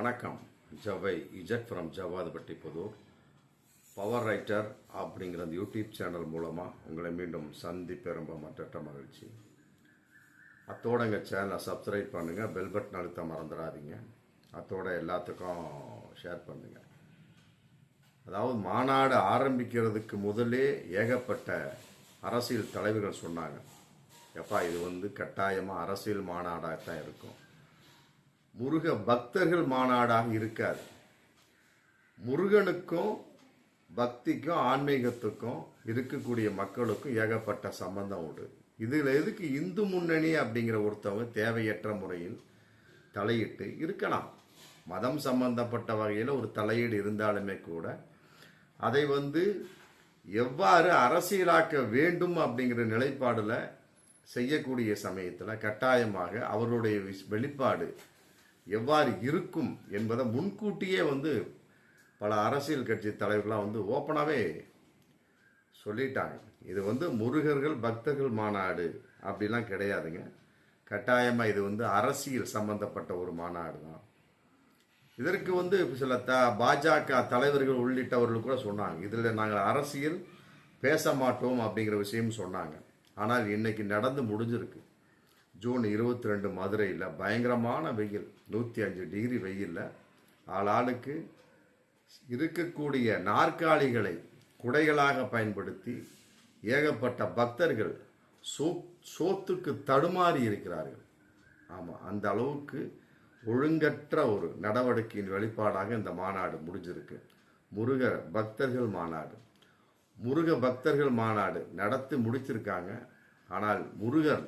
வணக்கம். ஜவை இஜட் from Javadhupatti Puthur. Power writer அப்படிங்கிற அந்த யூடியூப் சேனல் மூலமாக உங்களை மீண்டும் சந்திப்ப ரொம்ப மற்ற மகிழ்ச்சி. அத்தோட எங்கள் சேனலை சப்ஸ்கிரைப் பண்ணுங்கள், பெல் பட்டன் அழுத்த மறந்துடாதீங்க. அத்தோட எல்லாத்துக்கும் ஷேர் பண்ணுங்கள். அதாவது மாநாடு ஆரம்பிக்கிறதுக்கு முதலே ஏகப்பட்ட அரசியல் தலைவர்கள் சொன்னாங்க, எப்பா இது கட்டாயமாக அரசியல் மாநாடாக தான் இருக்கும், முருக பக்தர்கள் மாநாடாக இருக்காது. முருகனுக்கும் பக்திக்கும் ஆன்மீகத்துக்கும் இருக்கக்கூடிய மக்களுக்கும் ஏகப்பட்ட சம்பந்தம் உண்டு. இதில் எதுக்கு இந்து முன்னணி அப்படிங்கிற ஒருத்தவங்க தேவையற்ற முறையில் தலையிட்டு இருக்கலாம். மதம் சம்பந்தப்பட்ட வகையில் ஒரு தலையீடு இருந்தாலுமே கூட அதை எவ்வாறு அரசியலாக்க வேண்டும் அப்படிங்கிற நிலைப்பாடில் செய்யக்கூடிய சமயத்தில் கட்டாயமாக அவருடைய வெளிப்பாடு எவ்வாறு இருக்கும் என்பதை முன்கூட்டியே பல அரசியல் கட்சி தலைவர்களாக ஓப்பனாகவே சொல்லிட்டாங்க. இது முருகர்கள் பக்தர்கள் மாநாடு அப்படிலாம் கிடையாதுங்க. கட்டாயமாக இது அரசியல் சம்பந்தப்பட்ட ஒரு மாநாடு தான். இதற்கு சில பாஜக தலைவர்கள் உள்ளிட்டவர்கள் கூட சொன்னாங்க, இதில் நாங்கள் அரசியல் பேச மாட்டோம் அப்படிங்கிற விஷயம் சொன்னாங்க. ஆனால் இன்னைக்கு நடந்து முடிஞ்சிருக்கு. ஜூன் 22 மதுரையில் பயங்கரமான வெயில், 105 டிகிரி வெயிலில் ஆளாளுக்கு இருக்கக்கூடிய நாற்காலிகளை குடைகளாக பயன்படுத்தி ஏகப்பட்ட பக்தர்கள் சோத்துக்கு தடுமாறி இருக்கிறார்கள். ஆமாம், அந்த அளவுக்கு ஒழுங்கற்ற ஒரு நடவடிக்கையின் வெளிப்பாடாக இந்த மாநாடு முடிஞ்சிருக்கு. முருக பக்தர்கள் மாநாடு நடத்தி முடிச்சிருக்காங்க. ஆனால் முருகர்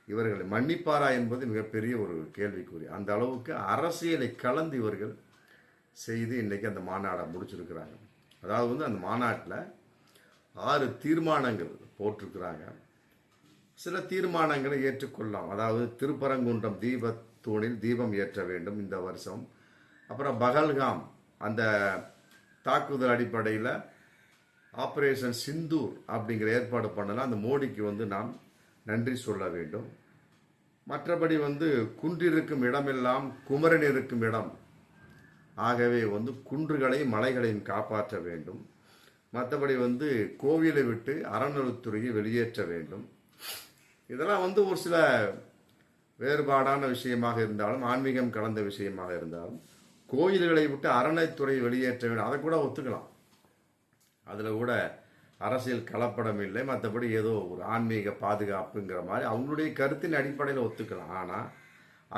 இவர்களை மன்னிப்பாரா என்பது மிகப்பெரிய ஒரு கேள்விக்குறி. அந்த அளவுக்கு அரசியலை கலந்து இவர்கள் செய்து இன்னைக்கு அந்த மாநாடை முடிச்சிருக்கிறாங்க. அதாவது அந்த மாநாட்டில் 6 தீர்மானங்கள் போட்டிருக்கிறாங்க. சில தீர்மானங்களை ஏற்றுக்கொள்ளலாம். அதாவது திருப்பரங்குன்றம் தீபத்தூணில் தீபம் ஏற்ற வேண்டும் இந்த வருஷம். அப்புறம் பகல்காம் அந்த தாக்குதல் அடிப்படையில் ஆபரேஷன் சிந்தூர் அப்படிங்கிற ஏற்பாடு பண்ணலாம். அந்த மோடிக்கு நாம் நன்றி சொல்ல வேண்டும். மற்றபடி குன்றிருக்கும் இடமெல்லாம் குமரன் இருக்கும் இடம். ஆகவே குன்றுகளை மலைகளையும் காப்பாற்ற வேண்டும். மற்றபடி கோவிலை விட்டு அறநிலைத்துறையை வெளியேற்ற வேண்டும். இதெல்லாம் ஒரு சில வேறுபாடான விஷயமாக இருந்தாலும், ஆன்மீகம் கலந்த விஷயமாக இருந்தாலும், கோயில்களை விட்டு அறநிலைத்துறையை வெளியேற்ற வேண்டும், அதை கூட ஒத்துக்கலாம். அதில் கூட அரசியல் கலப்படம் இல்லை. மற்றபடி ஏதோ ஒரு ஆன்மீக பாதுகாப்புங்கிற மாதிரி அவங்களுடைய கருத்தின் அடிப்படையில் ஒத்துக்கலாம். ஆனால்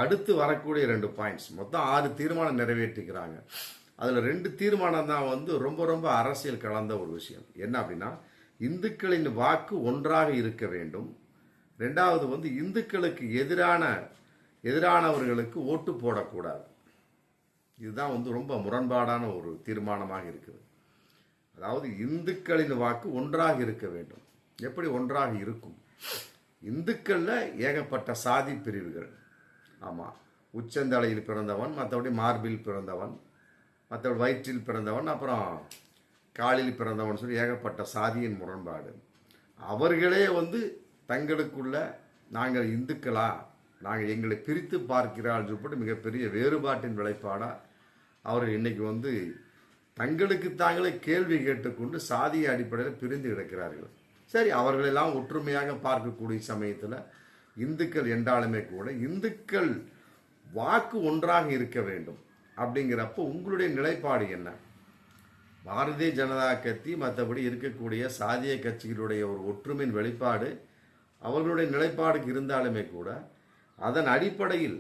அடுத்து வரக்கூடிய 2 பாயிண்ட்ஸ், மொத்தம் 6 தீர்மானம் நிறைவேற்றிக்கிறாங்க. அதில் 2 தீர்மானம் தான் ரொம்ப ரொம்ப அரசியல் கலந்த ஒரு விஷயம். என்ன அப்படின்னா, இந்துக்களின் வாக்கு ஒன்றாக இருக்க வேண்டும். 2வது இந்துக்களுக்கு எதிரானவர்களுக்கு ஓட்டு போடக்கூடாது. இதுதான் ரொம்ப முரண்பாடான ஒரு தீர்மானமாக இருக்குது. அதாவது இந்துக்களின் வாக்கு ஒன்றாக இருக்க வேண்டும். எப்படி ஒன்றாக இருக்கும்? இந்துக்கள்ல ஏகப்பட்ட சாதி பிரிவுகள். ஆமாம், உச்சந்தலையில் பிறந்தவன், மற்றபடி மார்பில் பிறந்தவன், மற்றபடி வயிற்றில் பிறந்தவன், அப்புறம் காலில் பிறந்தவன் சொல்லி ஏகப்பட்ட சாதியின் முரண்பாடு. அவர்களே தங்களுக்குள்ள நாங்கள் இந்துக்களா, நாங்கள் எங்களை பிரித்து பார்க்கிறாள் சொல்லிட்டு மிகப்பெரிய வேறுபாட்டின் விளைப்பாடா அவர்கள் இன்னைக்கு தங்களுக்கு தாங்களே கேள்வி கேட்டுக்கொண்டு சாதிய அடிப்படையில் பிரிந்து கிடக்கிறார்கள். சரி, அவர்களெல்லாம் ஒற்றுமையாக பார்க்கக்கூடிய சமயத்தில் இந்துக்கள் என்றாலுமே கூட இந்துக்கள் வாக்கு ஒன்றாக இருக்க வேண்டும். அப்படிங்கிறப்போ உங்களுடைய நிலைப்பாடு என்ன? பாரதிய ஜனதா கட்சி மற்றபடி இருக்கக்கூடிய சாதிய கட்சிகளுடைய ஒரு ஒற்றுமையின் வெளிப்பாடு அவர்களுடைய நிலைப்பாடுக்கு இருந்தாலுமே கூட அதன் அடிப்படையில்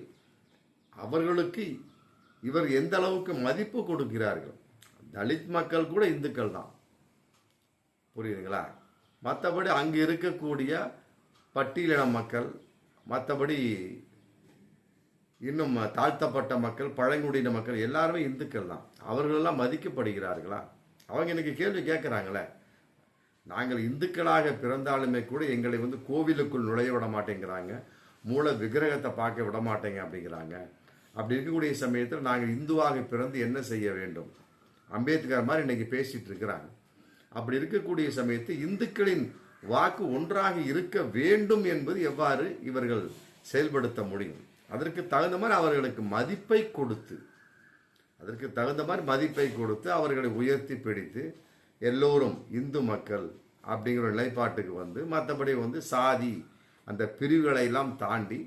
அவர்களுக்கு இவர் எந்த அளவுக்கு மதிப்பு கொடுக்கிறார்கள். தலித் மக்கள் கூட இந்துக்கள் தான், புரியுதுங்களா? மற்றபடி அங்கு இருக்கக்கூடிய பட்டியலின மக்கள், மற்றபடி இன்னும் தாழ்த்தப்பட்ட மக்கள், பழங்குடியின மக்கள் எல்லாருமே இந்துக்கள் தான். அவர்களெல்லாம் மதிக்கப்படுகிறார்களா? அவங்க இன்னைக்கு கேள்வி கேட்குறாங்களே, நாங்கள் இந்துக்களாக பிறந்தாலுமே கூட எங்களை கோவிலுக்குள் நுழைய விட மாட்டேங்கிறாங்க, மூல விக்கிரகத்தை பார்க்க விட மாட்டேங்க அப்படிங்கிறாங்க. அப்படி இருக்கக்கூடிய சமயத்தில் நாங்கள் இந்துவாக பிறந்து என்ன செய்ய வேண்டும்? அம்பேத்கர் மாதிரி இன்னைக்கு பேசிட்டு இருக்கிறாங்க. அப்படி இருக்கக்கூடிய சமயத்தில் இந்துக்களின் வாக்கு ஒன்றாக இருக்க வேண்டும் என்பது எவ்வாறு இவர்கள் செயல்படுத்த முடியும்? அதற்கு தகுந்த மாதிரி அவர்களுக்கு மதிப்பை கொடுத்து அதற்கு தகுந்த மாதிரி மதிப்பை கொடுத்து அவர்களை உயர்த்தி பிடித்து எல்லோரும் இந்து மக்கள் அப்படிங்கிற ஒரு நிலைப்பாட்டுக்கு வந்து, மற்றபடி வந்து சாதி அந்த பிரிவுகளை எல்லாம் தாண்டி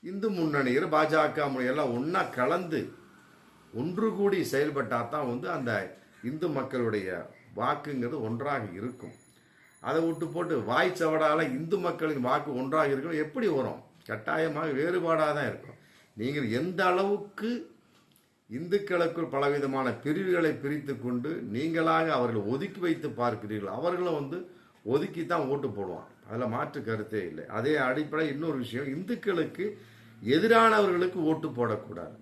இந்து முன்னணியில் பாஜக எல்லாம் ஒன்றா கலந்து ஒன்று கூடி செயல்பட்டால் தான் வந்து அந்த இந்து மக்களுடைய வாக்குங்கிறது ஒன்றாக இருக்கும். அதை விட்டு போட்டு வாய்ச்சவடால இந்து மக்களின் வாக்கு ஒன்றாக இருக்கணும் எப்படி வரும்? கட்டாயமாக வேறுபாடாக தான் இருக்கும். நீங்கள் எந்த அளவுக்கு இந்துக்களுக்குள் பலவிதமான பிரிவுகளை பிரித்து கொண்டு நீங்களாக அவர்களை ஒதுக்கி வைத்து பார்க்கிறீர்கள், அவர்களும் வந்து ஒதுக்கி தான் ஓட்டு போடுவான். அதில் மாற்று கருத்தே இல்லை. அதே அடிப்படை இன்னொரு விஷயம், இந்துக்களுக்கு எதிரானவர்களுக்கு ஓட்டு போடக்கூடாது.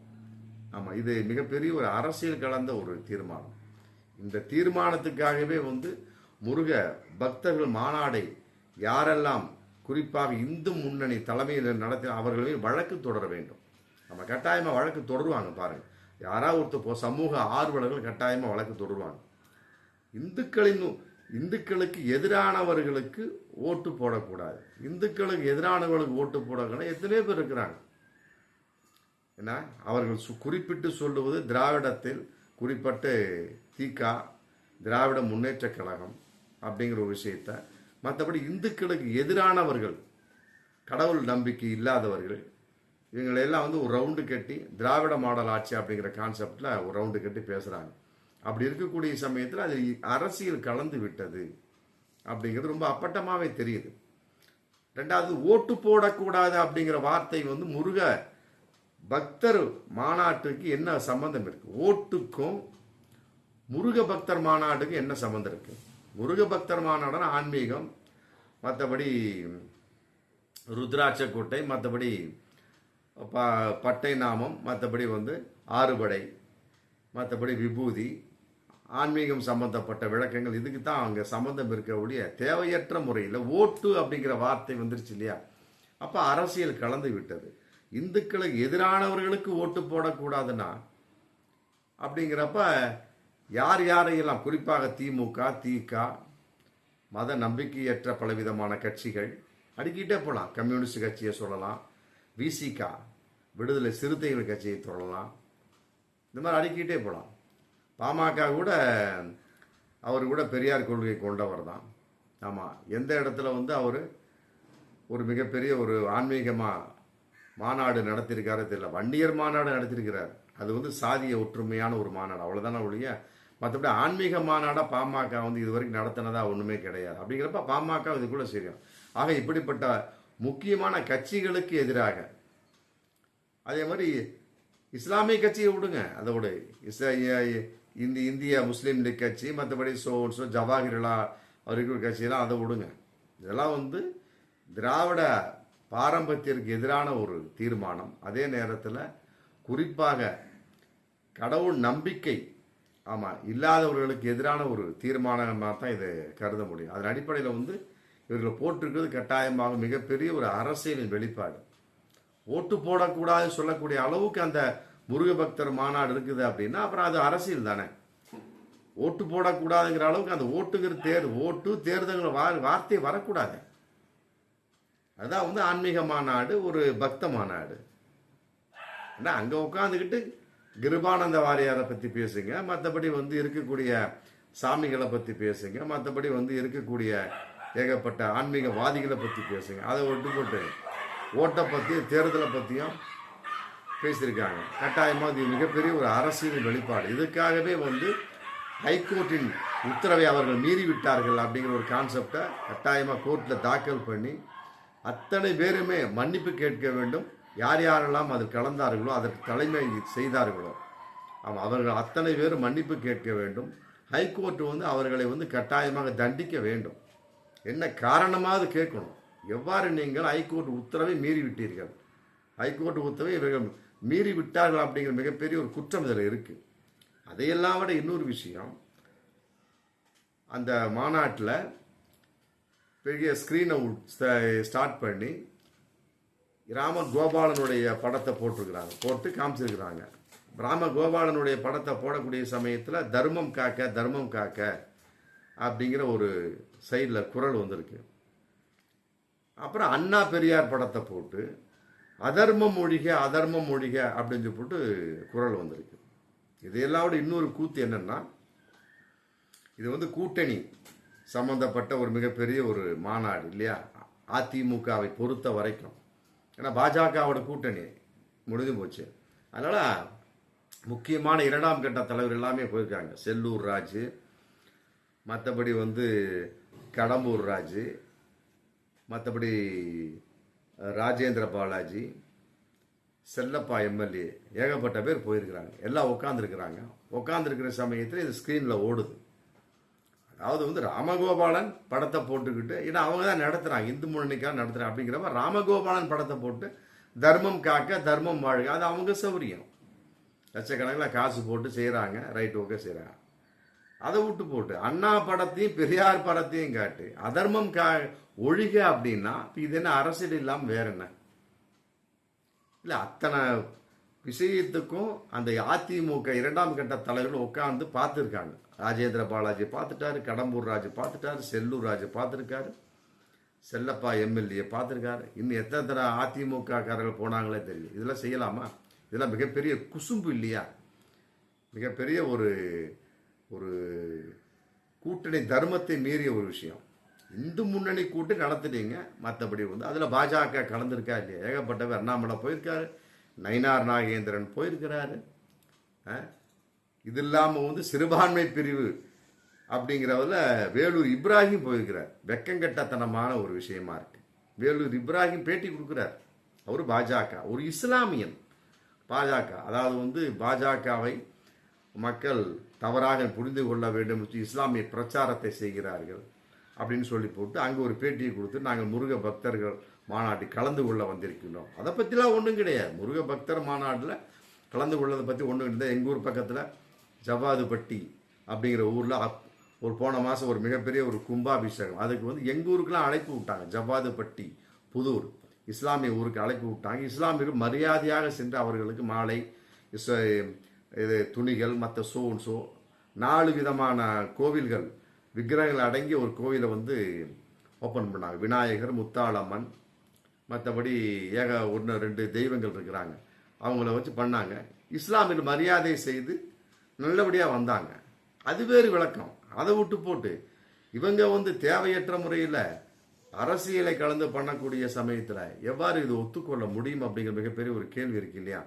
ஆமாம், இது மிகப்பெரிய ஒரு அரசியல் கலந்த ஒரு தீர்மானம். இந்த தீர்மானத்துக்காகவே வந்து முருக பக்தர்கள் மாநாடை யாரெல்லாம் குறிப்பாக இந்து முன்னணி தலைமையில் நடத்தி அவர்களையும் வழக்கு தொடர வேண்டும். நம்ம கட்டாயமாக வழக்கு தொடருவாங்க. பாருங்கள், யாராவது ஒருத்தர் சமூக ஆர்வலர்கள் கட்டாயமாக வழக்கு தொடருவாங்க. இந்துக்களுக்கு எதிரானவர்களுக்கு ஓட்டு போடக்கூடாது. இந்துக்களுக்கு எதிரானவர்களுக்கு ஓட்டு போடக்கூடாது. எத்தனையோ பேர் இருக்கிறாங்க. என்ன அவர்கள் குறிப்பிட்டு சொல்லுவது திராவிடத்தில் குறிப்பிட்டு திக திராவிட முன்னேற்ற கழகம் அப்படிங்கிற ஒரு விஷயத்த, மற்றபடி இந்துக்களுக்கு எதிரானவர்கள், கடவுள் நம்பிக்கை இல்லாதவர்கள், இவங்களெல்லாம் வந்து ஒரு ரவுண்டு கட்டி திராவிட மாடல் ஆட்சி அப்படிங்கிற கான்செப்டில் ஒரு ரவுண்டு கட்டி பேசுகிறாங்க. அப்படி இருக்கக்கூடிய சமயத்தில் அது அரசியல் கலந்து விட்டது அப்படிங்கிறது ரொம்ப அப்பட்டமாகவே தெரியுது. ரெண்டாவது, ஓட்டு போடக்கூடாது அப்படிங்கிற வார்த்தை வந்து முருக பக்தர் மாநாட்டுக்கு என்ன சம்பந்தம் இருக்கு? ஓட்டுக்கும் முருக பக்தர் மாநாட்டுக்கு என்ன சம்பந்தம் இருக்கு? முருக பக்தர் மாநாடுனா ஆன்மீகம், மற்றபடி ருத்ராட்ச கோட்டை, மற்றபடி பட்டை நாமம், மற்றபடி வந்து ஆறுபடை, மற்றபடி விபூதி, ஆன்மீகம் சம்பந்தப்பட்ட விளக்கங்கள், இதுக்கு தான் அங்கே சம்பந்தம் இருக்கக்கூடிய தேவையற்ற முறையில் ஓட்டு அப்படிங்கிற வார்த்தை வந்துருச்சு இல்லையா? அப்போ அரசியல் கலந்து விட்டது. இந்துக்களுக்கு எதிரானவர்களுக்கு ஓட்டு போடக்கூடாதுன்னா அப்படிங்கிறப்ப யார் யாரையெல்லாம், குறிப்பாக திமுக, திக, மத நம்பிக்கையற்ற பலவிதமான கட்சிகள் அடிக்கிட்டே போகலாம். கம்யூனிஸ்ட் கட்சியை சொல்லலாம், விசிக விடுதலை சிறுத்தைகள் கட்சியை சொல்லலாம், இந்த மாதிரி அடிக்கிட்டே போகலாம். பாமக கூட அவர் கூட பெரியார் கொள்கை கொண்டவர் தான். ஆமாம், எந்த இடத்துல வந்து அவர் ஒரு மிகப்பெரிய ஒரு ஆன்மீகமாக மாநாடு நடத்தியிருக்காரு தெரியல. வன்னியர் மாநாடு நடத்தியிருக்கிறார். அது வந்து சாதிய ஒற்றுமையான ஒரு மாநாடு, அவ்வளோதானே ஒழிய மற்றபடி ஆன்மீக மாநாடாக பாமக வந்து இது வரைக்கும் நடத்தினதா ஒன்றுமே கிடையாது. அப்படிங்கிறப்ப பாமக இதுக்குள்ள சரியும். ஆக இப்படிப்பட்ட முக்கியமான கட்சிகளுக்கு எதிராக, அதே மாதிரி இஸ்லாமிய கட்சியை விடுங்க, அதை விட இந்திய முஸ்லீம் லீக் கட்சி, மற்றபடி ஜவாஹிர்லா அவர்கள் கட்சியெல்லாம் அதை விடுங்க. இதெல்லாம் வந்து திராவிட பாரம்பரியத்திற்கு எதிரான ஒரு தீர்மானம். அதே நேரத்தில் குறிப்பாக கடவுள் நம்பிக்கை இல்லாதவர்களுக்கு எதிரான ஒரு தீர்மானமாக தான் இதை கருத முடியும். அதன் அடிப்படையில் வந்து இவர்கள் போட்டிருக்கிறது கட்டாயமாக மிகப்பெரிய ஒரு அரசியலின் வெளிப்பாடு. ஓட்டு போடக்கூடாதுன்னு சொல்லக்கூடிய அளவுக்கு அந்த முருக பக்தர் மாநாடு இருக்குது அப்படின்னா அப்புறம் அது அரசியல் தானே. ஓட்டு போடக்கூடாதுங்கிற அளவுக்கு அந்த ஓட்டு தேர்தல் வார்த்தை வரக்கூடாது. அதான் வந்து ஆன்மீக மாநாடு, ஒரு பக்த மாநாடு. அங்கே உட்காந்துக்கிட்டு கிருபானந்த வாரியாரை பற்றி பேசுங்க, மற்றபடி வந்து இருக்கக்கூடிய சாமிகளை பற்றி பேசுங்க, மற்றபடி வந்து இருக்கக்கூடிய ஏகப்பட்ட ஆன்மீகவாதிகளை பற்றி பேசுங்க. அதை விட்டு போட்டு ஓட்டை பற்றியும் தேர்தலை பற்றியும் பேசியிருக்காங்க. கட்டாயமாக இது மிகப்பெரிய ஒரு அரசியல் வெளிப்பாடு. இதுக்காகவே வந்து ஹைகோர்ட்டின் உத்தரவை அவர்கள் மீறி விட்டார்கள் அப்படிங்கிற ஒரு கான்செப்டை கட்டாயமாக கோர்ட்டில் தாக்கல் பண்ணி அத்தனை பேருமே மன்னிப்பு கேட்க வேண்டும். யார் யாரெல்லாம் அதில் கலந்தார்களோ, அதற்கு தலைமை செய்தார்களோ அவர்கள் அத்தனை பேரும் மன்னிப்பு கேட்க வேண்டும். ஹைகோர்ட் வந்து அவர்களை வந்து கட்டாயமாக தண்டிக்க வேண்டும். என்ன காரணமாவது கேட்கணும். எவ்வாறு நீங்கள் ஹைகோர்ட் உத்தரவை மீறி விட்டீர்கள், ஹைகோர்ட் உத்தரவை இவர்கள் மீறி விட்டார்கள் அப்படிங்கிற மிகப்பெரிய ஒரு குற்றம் இதில் இருக்குது. அதையெல்லாம் விட இன்னொரு விஷயம், அந்த மாநாட்டில் பெரிய ஸ்க்ரீனை ஸ்டார்ட் பண்ணி ராமகோபாலனுடைய படத்தை போட்டு காமிச்சிருக்கிறாங்க. ராமகோபாலனுடைய படத்தை போடக்கூடிய சமயத்தில் தர்மம் காக்க அப்படிங்கிற ஒரு சைடில் குரல் வந்திருக்கு. அப்புறம் அண்ணா பெரியார் படத்தை போட்டு அதர்மம் ஒழிக அப்படின்னு போட்டு குரல் வந்திருக்கு. இதையெல்லாம் விட இன்னொரு கூத்து என்னன்னா, இது வந்து கூட்டணி சம்பந்தப்பட்ட ஒரு மிகப்பெரிய ஒரு மாநாடு இல்லையா, அதிமுகவை பொறுத்த வரைக்கும். ஏன்னா பாஜகவோட கூட்டணி முடிஞ்சு போச்சு. அதனால முக்கியமான 2ஆம் கட்ட தலைவர் எல்லாமே போயிருக்காங்க. செல்லூர் ராஜு, மற்றபடி வந்து கடம்பூர் ராஜு, மற்றபடி ராஜேந்திர பாலாஜி, செல்லப்பா எம்எல்ஏ, ஏகப்பட்ட பேர் போயிருக்கிறாங்க. எல்லாம் உட்காந்துருக்கிறாங்க. உட்காந்துருக்கிற சமயத்தில் இது ஸ்க்ரீனில் ஓடுது. அதாவது வந்து ராமகோபாலன் படத்தை போட்டுக்கிட்டு, ஏன்னா அவங்க தான் நடத்துகிறாங்க, இந்து முன்னணிக்காக நடத்துகிறாங்க அப்படிங்கிறப்ப ராமகோபாலன் படத்தை போட்டு தர்மம் காக்க தர்மம் வாழ்க, அது அவங்க சௌரியம். லட்சக்கணக்கில் காசு போட்டு செய்கிறாங்க, ரைட், ஓகே செய்கிறாங்க. அதை விட்டு போட்டு அண்ணா படத்தையும் பெரியார் படத்தையும் காட்டு அதர்மம் ஒழிக அப்படின்னா இது என்ன அரசியல் இல்லாமல் வேற என்ன? இல்லை, அத்தனை விஷயத்துக்கும் அந்த அதிமுக 2ஆம் கட்ட தலைவர்கள் உட்கார்ந்து பார்த்துருக்காங்க. ராஜேந்திர பாலாஜி பார்த்துட்டாரு, கடம்பூர் ராஜு பார்த்துட்டாரு, செல்லூர் ராஜு பார்த்துருக்காரு, செல்லப்பா எம்எல்ஏ பார்த்துருக்காரு. இன்னும் எத்தனை அதிமுக காரர்கள் போனாங்களே தெரியும். இதெல்லாம் செய்யலாமா? இதெல்லாம் மிகப்பெரிய குசும்பு இல்லையா? மிகப்பெரிய ஒரு ஒரு கூட்டணி தர்மத்தை மீறிய ஒரு விஷயம். இந்து முன்னணி கூட்டணி நடத்திட்டீங்க, மற்றபடி வந்து அதில் பாஜக கலந்துருக்கா இல்லையா? ஏகப்பட்டவர் அண்ணாமலை போயிருக்காரு, நயினார் நாகேந்திரன் போயிருக்கிறாரு. இது இல்லாமல் வந்து சிறுபான்மை பிரிவு அப்படிங்கிறதுல வேலூர் இப்ராஹிம் போயிருக்கிறார். வெக்கங்கட்டத்தனமான ஒரு விஷயமா இருக்கு. வேலூர் இப்ராஹிம் பேட்டி கொடுக்குறார். அவர் பாஜக, ஒரு இஸ்லாமியன். பாஜக, அதாவது வந்து பாஜகவை மக்கள் தவறாக புரிந்து கொள்ள வேண்டும், இஸ்லாமிய பிரச்சாரத்தை செய்கிறார்கள் அப்படின்னு சொல்லி போட்டு அங்கே ஒரு பேட்டியை கொடுத்து, நாங்கள் முருக பக்தர்கள் மாநாட்டில் கலந்து கொள்ள வந்திருக்கிறோம். அதை பற்றிலாம் ஒன்றும் கிடையாது. முருக பக்தர் மாநாட்டில் கலந்து கொள்ளதை பற்றி ஒன்றும் கிடையாது. எங்கள் ஊர் பக்கத்தில் ஜவ்வாதுப்பட்டி அப்படிங்கிற ஊரில் ஒரு போன மாதம் ஒரு மிகப்பெரிய ஒரு கும்பாபிஷேகம். அதுக்கு வந்து எங்கள் ஊருக்கெல்லாம் அழைப்பு விட்டாங்க. ஜவ்வாதுப்பட்டி புதூர் இஸ்லாமிய ஊருக்கு அழைப்பு விட்டாங்க. இஸ்லாமியர்கள் மரியாதையாக சென்று அவர்களுக்கு மாலை, இது துணிகள், மற்ற ஷோ 4 விதமான கோவில்கள் விக்கிரகங்கள் அடங்கிய ஒரு கோவிலை வந்து ஓப்பன் பண்ணாங்க. விநாயகர், முத்தாளம்மன், மற்றபடி 1-2 தெய்வங்கள் இருக்கிறாங்க, அவங்கள வச்சு பண்ணாங்க. இஸ்லாமியர்கள் மரியாதை செய்து நல்லபடியாக வந்தாங்க. அது வேறு விளக்கம். அதை விட்டு போட்டு இவங்க வந்து தேவையற்ற முறையில் அரசியலை கலந்து பண்ணக்கூடிய சமயத்தில் எவ்வாறு இது ஒத்துக்கொள்ள முடியும் அப்படிங்கிற மிகப்பெரிய ஒரு கேள்வி இருக்கு இல்லையா?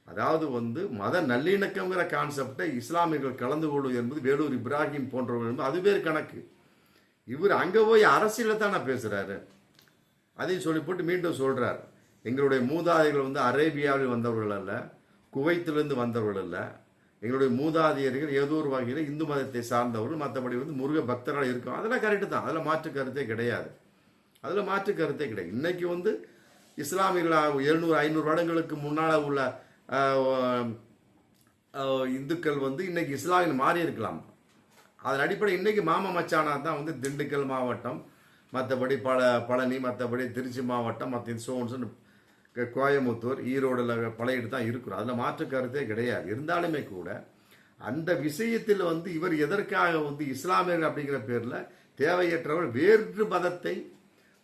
அதாவது வந்து மத நல்லிணக்கங்கிற கான்செப்டை இஸ்லாமியர்கள் கலந்து கொள்வது என்பது வேலூர் இப்ராஹிம் போன்றவர்கள் என்பது அது வேறு கணக்கு. இவர் அங்கே போய் அரசியலை தானே பேசுகிறாரு. அதையும் சொல்லி போட்டு மீண்டும் சொல்கிறார், எங்களுடைய மூதாதைகள் வந்து அரேபியாவில் வந்தவர்கள் அல்ல, குவைத்திலிருந்து வந்தவர்கள் அல்ல, எங்களுடைய மூதாதையர்கள் ஏதோ ஒரு வகையில் இந்து மதத்தை சார்ந்தவர்கள், மற்றபடி வந்து முருக பக்தராக இருக்கும். அதெல்லாம் கரெக்டு தான், அதில் மாற்று கருத்தே கிடையாது. இன்னைக்கு வந்து இஸ்லாமியர்கள் 700-500 வருடங்களுக்கு முன்னால் உள்ள இந்துக்கள் வந்து இன்னைக்கு இஸ்லாமியன் மாறி இருக்கலாம். அதன் அடிப்படை இன்னைக்கு மாம மச்சானா தான் வந்து திண்டுக்கல் மாவட்டம், மற்றபடி பழனி, மற்றபடி திருச்சி மாவட்டம், மற்ற சோன்ஸ் கோயமுத்தூர், ஈரோடுல பழையிட்டு தான் இருக்கிறோம். அதில் மாற்று கருத்தே கிடையாது. இருந்தாலுமே கூட அந்த விஷயத்தில் வந்து இவர் எதற்காக வந்து இஸ்லாமியர்கள் அப்படிங்கிற பேரில் தேவையற்றவர் வேற்று மதத்தை,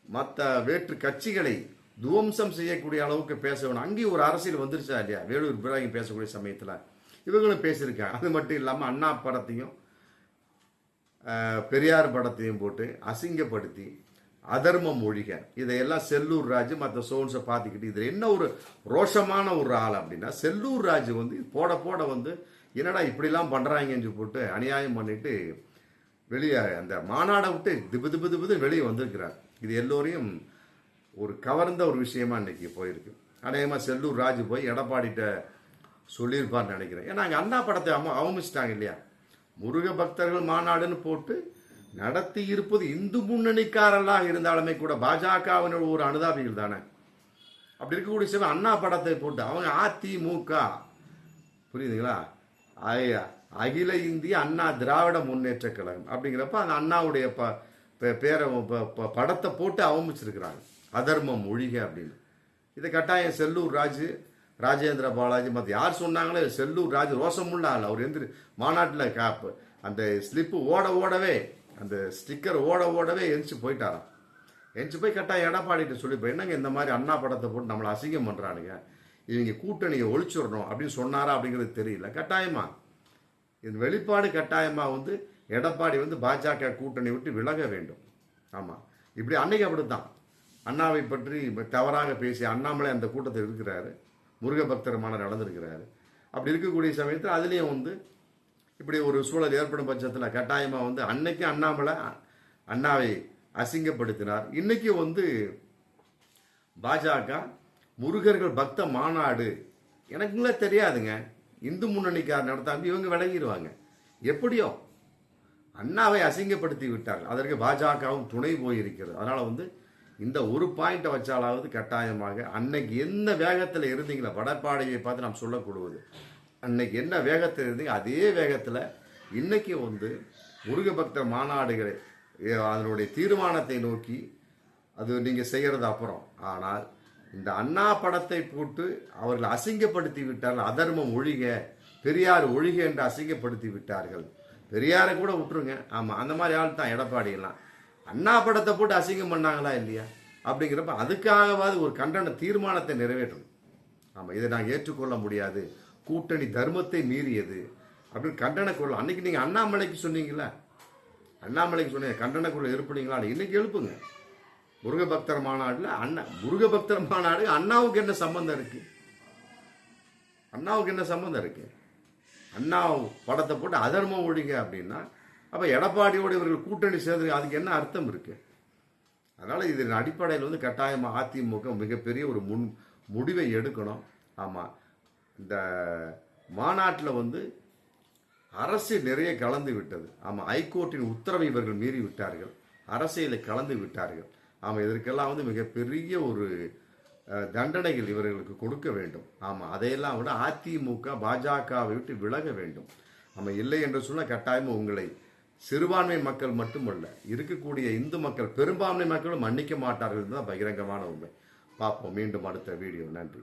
மற்ற வேற்று கட்சிகளை துவம்சம் செய்யக்கூடிய அளவுக்கு பேச வேணும். அங்கேயும் ஒரு அரசியல் வந்துருச்சா இல்லையா? வேலூர் இப்ராஹிம் பேசக்கூடிய சமயத்தில் இவங்களும் பேசியிருக்காங்க. அது மட்டும் இல்லாமல் அண்ணா படத்தையும் பெரியார் படத்தையும் போட்டு அசிங்கப்படுத்தி அதர்மம் ஒழிக, இதையெல்லாம் செல்லூர் ராஜு மற்ற சோன்ஸை பார்த்துக்கிட்டு, இதில் என்ன ஒரு ரோஷமான ஒரு ஆள் அப்படின்னா, செல்லூர் ராஜு வந்து போட வந்து என்னடா இப்படிலாம் பண்ணுறாங்கன்னு போட்டு அநியாயம் பண்ணிட்டு வெளியே அந்த மாநாடை விட்டு திபு வெளியே வந்திருக்கிறார். இது எல்லோரையும் ஒரு கவர்ந்த ஒரு விஷயமா இன்னைக்கு போயிருக்கு. அநேகமாக செல்லூர் ராஜு போய் எடப்பாடிட்ட சொல்லியிருப்பார்னு நினைக்கிறேன். ஏன்னா அங்கே அண்ணா படத்தை அவமிச்சிட்டாங்க இல்லையா? முருக பக்தர்கள் மாநாடுன்னு போட்டு நடத்தி இருப்பது இந்து முன்னணிக்காரர்களாக இருந்தாலுமே கூட பாஜகவினோட ஒரு அனுதாபிகள் தானே. அப்படி இருக்கக்கூடிய சில அண்ணா படத்தை போட்டு அவங்க அதிமுக, புரியுதுங்களா, அகில இந்திய அண்ணா திராவிட முன்னேற்ற கழகம் அப்படிங்கிறப்ப அந்த அண்ணாவுடைய பேரை படத்தை போட்டு அவமிச்சிருக்கிறாங்க. அதர்மம் ஒழிக அப்படின்னு. இதை கட்டாயம் செல்லூர் ராஜு, ராஜேந்திர பாலாஜி மற்ற யார் சொன்னாங்களே, செல்லூர் ராஜு ரோசமுள்ள ஆள். அவர் எந்திரி மாநாட்டில் காப்பு அந்த ஸ்லிப்பு ஓடவே அந்த ஸ்டிக்கர் ஓடவே எந்திச்சு போயிட்டாராம். எந்திச்சு போய் கட்டாயம் எடப்பாடிட்டு சொல்லி, இப்போ என்னங்க இந்த மாதிரி அண்ணா படத்தை போட்டு நம்மளை அசிங்கம் பண்ணுறானுங்க, இவங்க கூட்டணியை ஒழிச்சிடணும் அப்படின்னு சொன்னாரா அப்படிங்கிறது தெரியல. கட்டாயமா இது வெளிப்பாடு கட்டாயமாக வந்து எடப்பாடி வந்து பாஜக கூட்டணி விட்டு விலக வேண்டும். ஆமாம், இப்படி அன்னைக்கு அப்படித்தான் அண்ணாவை பற்றி தவறாக பேசி அண்ணாமலை அந்த கூட்டத்தில் இருக்கிறாரு, முருக பக்தரமான நடந்திருக்கிறாரு. அப்படி இருக்கக்கூடிய சமயத்தில் அதுலேயும் வந்து இப்படி ஒரு சூழல் ஏற்படும் பட்சத்தில் கட்டாயமாக வந்து அன்னைக்கு அண்ணாமலை அண்ணாவை அசிங்கப்படுத்தினார். இன்னைக்கு வந்து பாஜக முருகர்கள் பக்த மாநாடு எனக்குங்களே தெரியாதுங்க, இந்து முன்னணிக்கார் நடத்தாம இவங்க விலகிடுவாங்க. எப்படியோ அண்ணாவை அசிங்கப்படுத்தி விட்டார்கள், அதற்கு பாஜகவும் துணை போயிருக்கிறது. அதனால வந்து இந்த ஒரு பாயிண்டை வச்சாலாவது கட்டாயமாக அன்னைக்கு என்ன வேகத்தில் இருந்தீங்களா, வடப்பாடியை பார்த்து நாம் சொல்லக்கூடுவது, அன்னைக்கு என்ன வேகத்தில் இருந்தீங்க அதே வேகத்தில் இன்னைக்கு வந்து முருக பக்தர் மாநாடுகளை அதனுடைய தீர்மானத்தை நோக்கி அது நீங்கள் செய்கிறது அப்புறம். ஆனால் இந்த அண்ணா படத்தை போட்டு அவர்கள் அசிங்கப்படுத்தி விட்டார்கள். அதர்மம் ஒழிக, பெரியார் ஒழிக என்று அசிங்கப்படுத்தி விட்டார்கள். பெரியாரை கூட விட்டுருங்க, ஆமாம் அந்த மாதிரி ஆள் தான் எடப்பாடி எல்லாம். அண்ணா படத்தை போட்டு அசிங்கம் பண்ணாங்களா இல்லையா அப்படிங்கிறப்ப அதுக்காகவாது ஒரு கண்டன தீர்மானத்தை நிறைவேற்றணும். ஆமாம், இதை நாங்கள் ஏற்றுக்கொள்ள முடியாது, கூட்டணி தர்மத்தை மீறியது அப்படின்னு கண்டன குரல் அன்னைக்கு நீங்கள் அண்ணாமலைக்கு சொன்னீங்களா, அண்ணாமலைக்கு சொன்னீங்க கண்டன குரல் எழுப்புனீங்களா, இன்னைக்கு எழுப்புங்க. முருக பக்தர் மாநாடுல முருக பக்தர் மாநாடு அண்ணாவுக்கு என்ன சம்பந்தம் இருக்கு? அண்ணாவுக்கு என்ன சம்பந்தம் இருக்கு? அண்ணா படத்தை போட்டு அதர்மம் ஒழிங்க அப்படின்னா அப்ப எடப்பாடியோடு இவர்கள் கூட்டணி சேர்ந்து அதுக்கு என்ன அர்த்தம் இருக்கு? அதனால இதன் அடிப்படையில் வந்து கட்டாயமாக அதிமுக மிகப்பெரிய ஒரு முடிவை எடுக்கணும். ஆமா, இந்த மாநாட்டில் வந்து அரசு நிறைய கலந்து விட்டது. ஆமா, ஹைகோர்ட்டின் உத்தரவை இவர்கள் மீறி விட்டார்கள், அரசியலை கலந்து விட்டார்கள். ஆமாம், இதற்கெல்லாம் வந்து மிகப்பெரிய ஒரு தண்டனைகள் இவர்களுக்கு கொடுக்க வேண்டும். ஆமாம், அதையெல்லாம் விட அதிமுக பாஜகவை விட்டு விலக வேண்டும். ஆமாம், இல்லை என்று சொன்னால் கட்டாயமாக உங்களை சிறுபான்மை மக்கள் மட்டுமல்ல, இருக்கக்கூடிய இந்து மக்கள் பெரும்பான்மை மக்களும் மன்னிக்க மாட்டார்கள் தான் பகிரங்கமான உண்மை. பார்ப்போம் மீண்டும் அடுத்த வீடியோ. நன்றி.